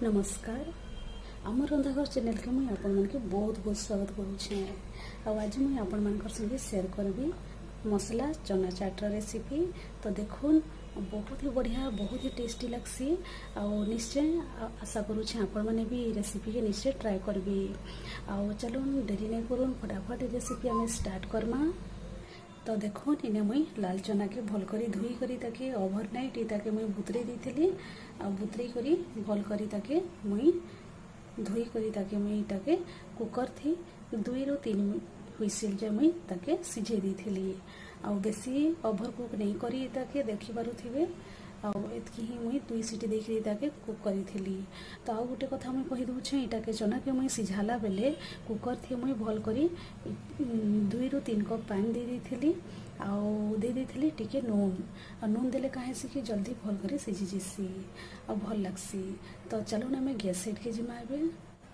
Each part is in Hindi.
नमस्कार। आमर रंधाघर चैनल के मुझे आपण मन के बहुत बहुत स्वागत करुछे। आज मुझे आपण मन संगे शेयर करबी मसला चना चाट रेसिपी। तो देखुन बहुत ही बढ़िया, बहुत ही टेस्टी लगसी। निश्चय आशा करुछे आपण माने भी रेसिपी के निश्चय ट्राई करबी। चलो देरी नहीं करूँ, फटाफट रेसिपी आम स्टार्ट करमा। तो देखो इने मुई लाल चना के भल करी धोई करी ताके ओवरनाइट ताके मुई बुतरे देथिली। बुतरे करी भल करी ताके मुई धोई करी ताके मुई ताके कुकर थी 2 ରୁ 3 हुइसिल जे मुई ताके सिझे देथिली। बेसी ओवर कुक नहीं करी ताके देखि पारुथिबे। एतकी ही मुई 2 सीटी देखि ताके कुक करी थी। तो आउ गोटे कथा मुई कहि दउछे, इटा के चना के मुई सिझाला बेले कुकर थी मुई भल करी 2 ରୁ 3 कप पानी दे देथिली। दे देथिली टिके नून देले काहे से कि जल्दी भल करी सिझी जिसी और भल लगसी। तो चलो ना मैं गैस सेट के जिमाबे।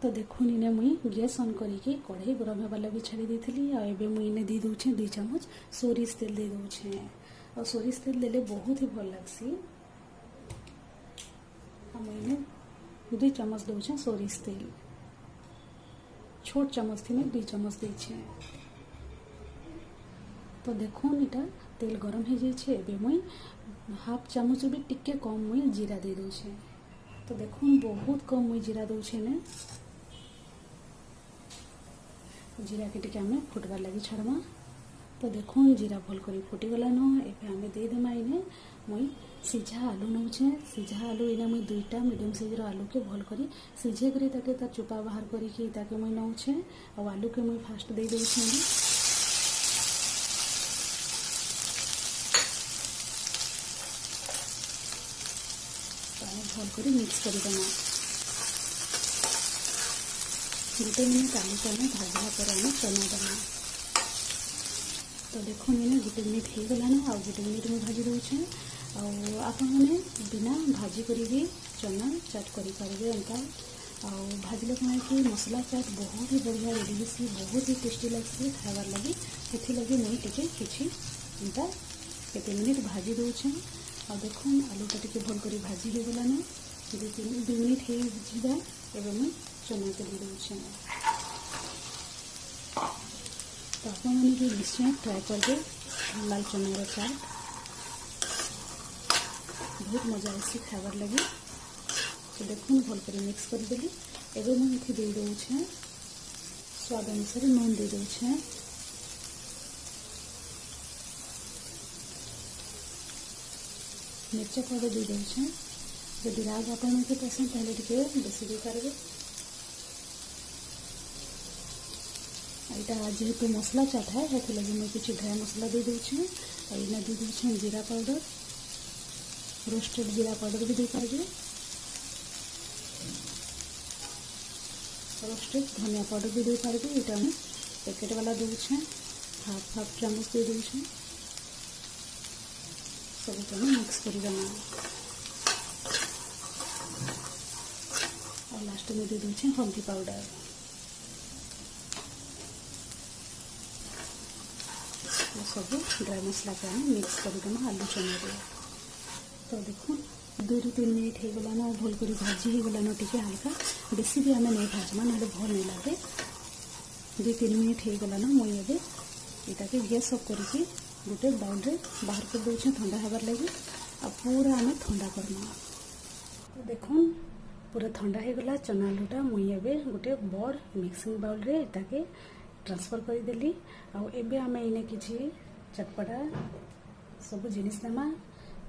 तो देखुन इने मुई गैस ऑन करी कढ़ाई गरम होगा लगी छाड़ी देथिली। एबे मुई इने दे दउछे 2 चम्मच सोरिष तेल दे दउछे। और सोरिष तेल देले बहुत ही भल लगसी। मैंने 2 चम्मच दे सोरिष तेल, छोट चम्मच थी मैं 2 चम्मच दे। तो देखो इटा तेल गरम हो जाए। मुई हाफ चामच भी टिके कम मुई जीरा दे दे। तो देखो बहुत कम मुई जीरा दे ने। जीरा के टिके आमे फुटबार लगी छाड़मा। तो देखो जीरा भल कर फुटीगलान। एबे आमे दे देमा इने मुई सीझा आलू नौछे। सीझा आलू इने मुई 2टा मीडियम साइज आलू के भल करी सीझे करी ताके तार चोपा बाहर करी ताके मुई नौछे। और आलू के मुई फास्ट दे दउछे। भल कर मिक्स कर देना। गोटे मिनिट आलू को आम भाजला पर आम चना देना। तो देखो मैंने गोटे मिनिट हो गलान। आ गोटे मिनिट में भाजी दूचे। आपण मैंने बिना भाजी करी भी चना चाट करेंगे एंता। भाजले कौन कि मसला चाट बहुत ही बढ़िया रेडी होसी, बहुत ही टेस्टी लगसी खाबार लगी। से लगी मुई टिके किछि एंता केते मिनिट भाजी दूचे। और देखो आलूटा टिके भल कर भाजी हो गलान। 2 मिनिट हो जा। एवं मुई चना के दे दूचे। तो आप भी निश्चय ट्राई करबे लाल चना चाट। बहुत मजा आसी खाबार लगी। तो देखो भल कर मिक्स करदेली। एवं मुझे दे दूचे स्वाद अनुसार नून दे दूचे। मिर्चा पाउडर दे दूचे। यदि राग आपन के पसंद पहले टिके बेसी दे पारबे। यहाँ जेहेतु मसला चाट है हेतु लगी मैं कुछ ड्राई मसला दे दूचे। और इना दे दूचे जीरा पाउडर, रोस्टेड जीरा पाउडर भी दे पारबे। रोस्टेड धनिया पाउडर भी दे पारबे। यहाँ मैं पैकेट वाला दूचे हाफ चामच दे दूचे। सब को मिक्स कर देना। और लास्ट में दे दूचे हल्दी पाउडर। सब ड्राई मसला के आम मिक्स कर देना आलू चना रे। तो देखो 2 ରୁ 3 मिनिट हो गलान। भल कर भाजी हो गलान टिके हल्का, बेसी भी आम नहीं भाजमा ना भल नहीं लगे। 2-3 मिनिट हो गलान। मुई एबे इटा के गैस ऑफ करके गोटे बाउल रे बाहर कर दूचे ठंडा हबार लगी। आ पूरा आम ठंडा करना। तो देखो पूरा ठंडा हो गला चना आलूटा। मुई एबे गोटे बड़ मिक्सिंग बाउल रे इटाके ट्रांसफर करदेली। आबे आम इने किछि चटपटा सब जिनिस देमा।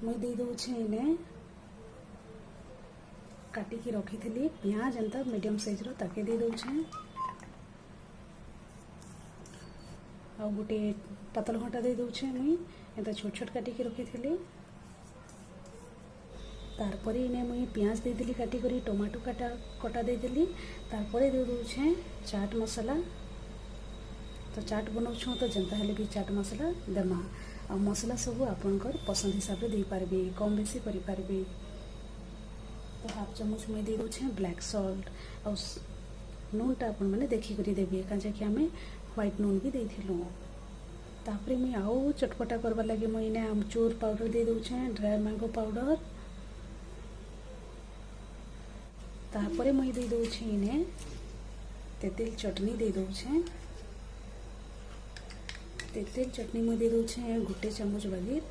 मुई दे दूचे इने काटिकी रखी थी पियाज एंता मीडियम साइज रो ताके दे दूचे। आ गोटे पतल घंटा दे दूचे। मुई एंता छोट छोट काटिकी रखी थी। तारपरे इने मुई पियाज दे दिली काटी करी, टमाटो कटा दे दिली। तारपरे दे दूचे चाट मसला। तो चाट बनाऊँ तो जनता हेले भी चाट मसला देमा। आ मसला सब आपनकर पसंद हिसाब से दे पारबे, कम बेसी करि पारबे। तो हाफ चम्मच मुई दे दूचे ब्लैक सॉल्ट। और नूनटा आपन माने देखि करी देबे काजे कि आमे व्हाइट नून भी देथिलु। तापरे मुई आउ चटपटा करबा लगी मुई ने आमचूर पाउडर दे दूचे, ड्राई मैंगो पाउडर। तापरे मुई दे दउछे इने तेतेल चटनी दे दउछे। तेतेल चटनी मुई दे दउछे गोटे चामच बागिर।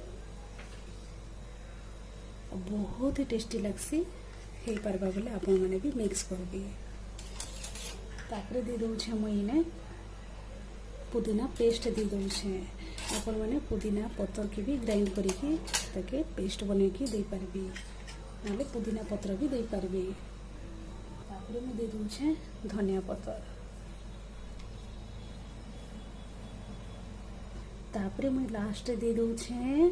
बहुत ही टेस्टी लगसी हे पारबा बोले आपण माने भी मिक्स करबे। तापरे दे दउछे मुई इने पुदीना पेस्ट दे दउछे। आपण माने पुदीना पत्र के भी ग्राइंड करिकी ताके पेस्ट बने की दे पारबे, नाले पुदीना पत्र भी दे पारबे। तापरे मैं दे दउछे धनिया पत्र। तापरे मैं लास्ट दे दउछे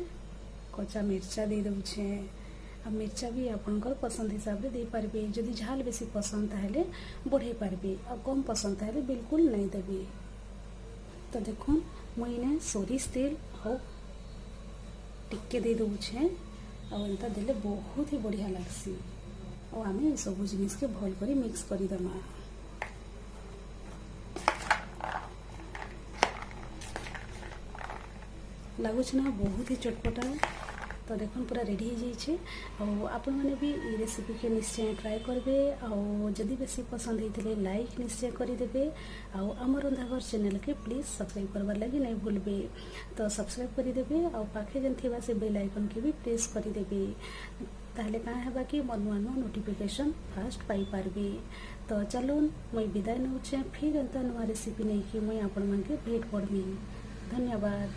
कच्चा मिर्चा दे दउछे। आ मिर्चा भी आपनकर पसंद हिसाब से दे पारबे। जदि झाल बेसी पसंद ताहले बढ़े पारबे, आ कम पसंद ताहले बिल्कुल नहीं देबे। तो देखो मुई ने सोरिष तेल और टिके दे दउछे आ एंता देले बहुत ही बढ़िया लागसी। और आमे सब जिनिस के भल करी मिक्स करी दमा। लगुच ना बहुत ही चटपटा। तो देखो पूरा रेडी हो जाइए। आपण मैंने भी ये रेसिपी के निश्चय ट्राए करेंगे। जदि बेसी पसंद होते लाइक निश्चय करदे। आमर रंधाघर चैनल के प्लीज सब्सक्राइब करवार लगी नहीं भूलबे। तो सब्सक्राइब करदे और पाखे जेन थिबा से बेल आइकन के भी प्रेस करदे। ताहले का है कि मोर नुआ नुआ नोटिफिकेशन फास्ट पाई पारबे। तो चलून मुई विदाय नौचे। फिर एंता नुआ रेसिपी नहीं कि मुई आपण मन के भेट पड़मी। धन्यवाद।